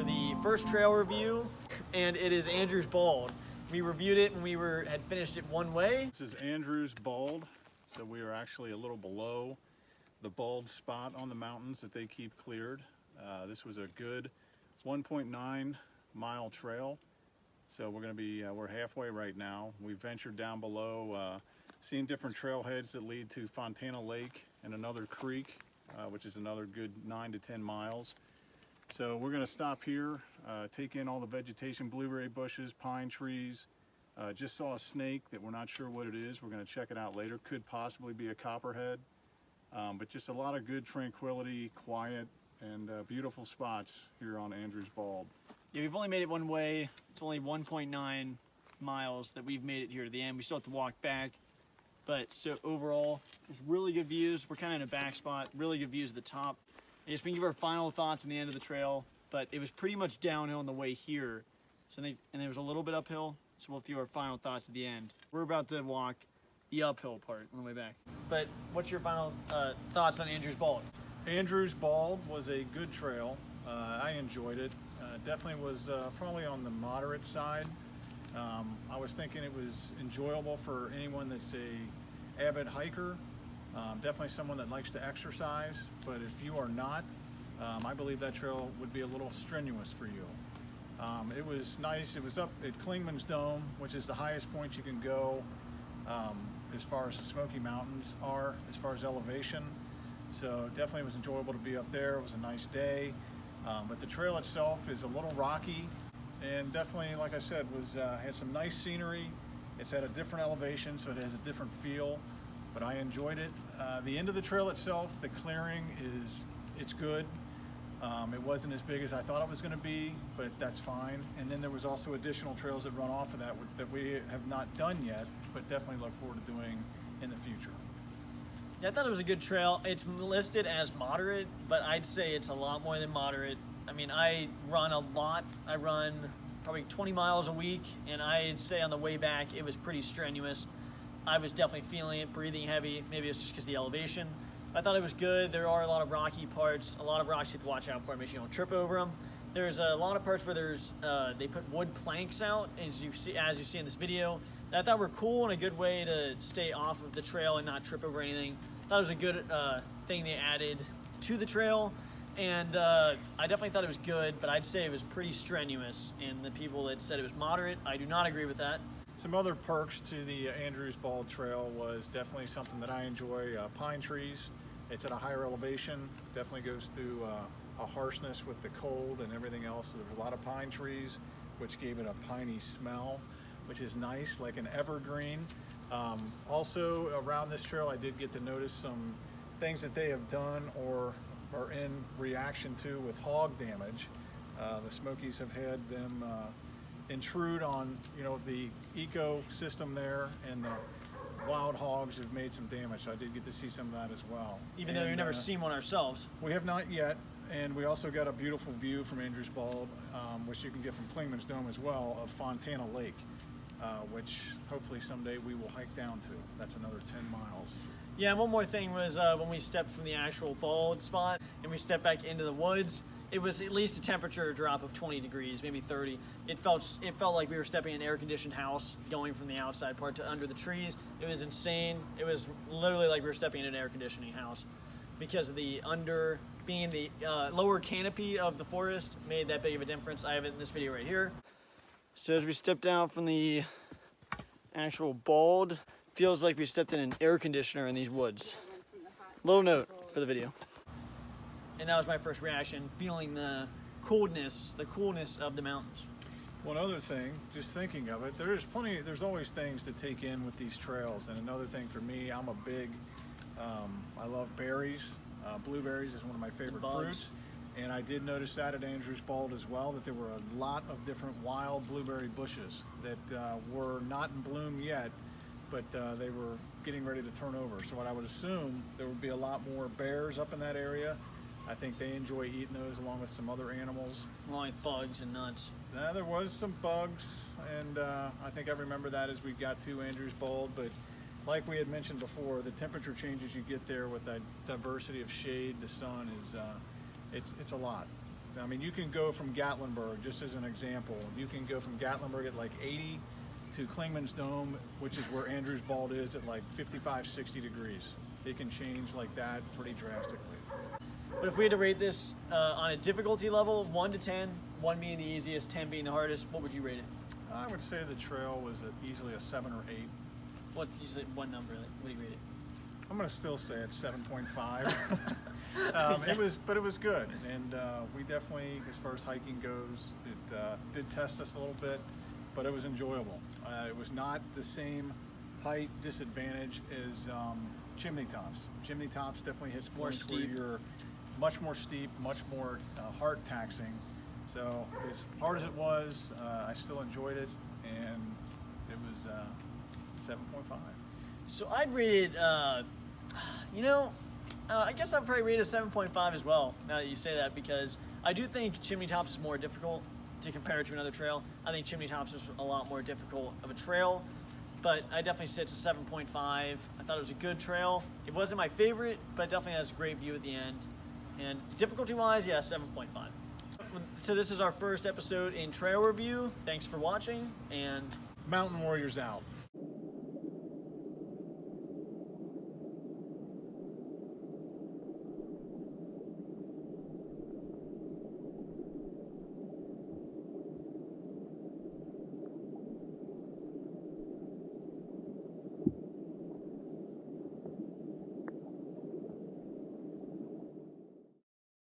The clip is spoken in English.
the first trail review, and it is Andrew's Bald. We reviewed it and we had finished it one way. This is Andrew's Bald, so we are actually a little below the bald spot on the mountains that they keep cleared. This was a good 1.9 mile trail, so we're halfway right now. We ventured down below, seeing different trailheads that lead to Fontana Lake and another creek, which is another good 9 to 10 miles. So we're going to stop here, take in all the vegetation, blueberry bushes, pine trees. Just saw a snake that we're not sure what it is. We're going to check it out later. Could possibly be a copperhead, but just a lot of good tranquility, quiet, and beautiful spots here on Andrew's Bald. Yeah, we've only made it one way. It's only 1.9 miles that we've made it here to the end. We still have to walk back, but so overall, there's really good views. We're kind of in a back spot, really good views at the top. I guess we can give our final thoughts on the end of the trail, but it was pretty much downhill on the way here. And it was a little bit uphill, so we'll do our final thoughts at the end. We're about to walk the uphill part on the way back. But what's your final thoughts on Andrew's Bald? Andrew's Bald was a good trail. I enjoyed it. Definitely was probably on the moderate side. I was thinking it was enjoyable for anyone that's a avid hiker. Definitely someone that likes to exercise, but if you are not, I believe that trail would be a little strenuous for you. It was nice. It was up at Clingman's Dome, which is the highest point you can go as far as the Smoky Mountains are, as far as elevation. So definitely was enjoyable to be up there. It was a nice day, but the trail itself is a little rocky, and definitely, like I said, had some nice scenery. It's at a different elevation, so it has a different feel. But I enjoyed it. The end of the trail itself, the clearing it's good. It wasn't as big as I thought it was going to be, but that's fine. And then there was also additional trails that run off of that we have not done yet, but definitely look forward to doing in the future. Yeah, I thought it was a good trail. It's listed as moderate, but I'd say it's a lot more than moderate. I mean, I run a lot. I run probably 20 miles a week, and I'd say on the way back it was pretty strenuous. I was definitely feeling it, breathing heavy. Maybe it's just because of the elevation. I thought it was good. There are a lot of rocky parts, a lot of rocks you have to watch out for, make sure you don't trip over them. There's a lot of parts where they put wood planks out, as you see in this video, that I thought were cool and a good way to stay off of the trail and not trip over anything. I thought it was a good thing they added to the trail, and I definitely thought it was good, but I'd say it was pretty strenuous, and the people that said it was moderate, I do not agree with that. Some other perks to the Andrew's Bald Trail was definitely something that I enjoy, pine trees. It's at a higher elevation, definitely goes through a harshness with the cold and everything else. So there's a lot of pine trees, which gave it a piney smell, which is nice, like an evergreen. Also around this trail, I did get to notice some things that they have done or are in reaction to with hog damage. The Smokies have had them intrude on, the ecosystem there, and the wild hogs have made some damage. So I did get to see some of that as well. Even though we've never seen one ourselves. We have not yet, and we also got a beautiful view from Andrew's Bald, which you can get from Clingman's Dome as well, of Fontana Lake, which hopefully someday we will hike down to. That's another 10 miles. Yeah, and one more thing was when we stepped from the actual Bald spot and we stepped back into the woods, it was at least a temperature drop of 20 degrees, maybe 30. It felt like we were stepping in an air-conditioned house, going from the outside part to under the trees. It was insane. It was literally like we were stepping in an air conditioning house, because of the being the lower canopy of the forest made that big of a difference. I have it in this video right here. So as we step down from the actual Bald, feels like we stepped in an air conditioner in these woods. Little note for the video. And that was my first reaction, feeling the coolness of the mountains. One other thing, just thinking of it, there's always things to take in with these trails. And another thing for me, I'm a big, I love berries. Blueberries is one of my favorite fruits. And I did notice that at Andrew's Bald as well, that there were a lot of different wild blueberry bushes that were not in bloom yet, but they were getting ready to turn over. So what I would assume, there would be a lot more bears up in that area. I think they enjoy eating those along with some other animals. Along with bugs and nuts. There was some bugs, and I think I remember that as we got to Andrew's Bald, but like we had mentioned before, the temperature changes you get there with that diversity of shade, the sun, is it's a lot. I mean, you can go from Gatlinburg, just as an example, you can go from Gatlinburg at like 80 to Klingman's Dome, which is where Andrews Bald is, at like 55, 60 degrees. It can change like that pretty drastically. But if we had to rate this on a difficulty level of 1 to 10, 1 being the easiest, 10 being the hardest, what would you rate it? I would say the trail was easily a 7 or 8. What you say? One number? Like, what do you rate it? I'm going to still say it's 7.5. But it was good, and we definitely, as far as hiking goes, it did test us a little bit, but it was enjoyable. It was not the same height disadvantage as Chimney Tops. Chimney Tops definitely hits More points where steep. you're much more steep, much more heart taxing. So as hard as it was, I still enjoyed it, and it was 7.5. So I'd rate it, I guess I'd probably rate it 7.5 as well, now that you say that, because I do think Chimney Tops is more difficult to compare to another trail. I think Chimney Tops is a lot more difficult of a trail, but I definitely say it's a 7.5. I thought it was a good trail. It wasn't my favorite, but it definitely has a great view at the end. And difficulty-wise, yeah, 7.5. So this is our first episode in trail review. Thanks for watching, and Mountain Warriors out.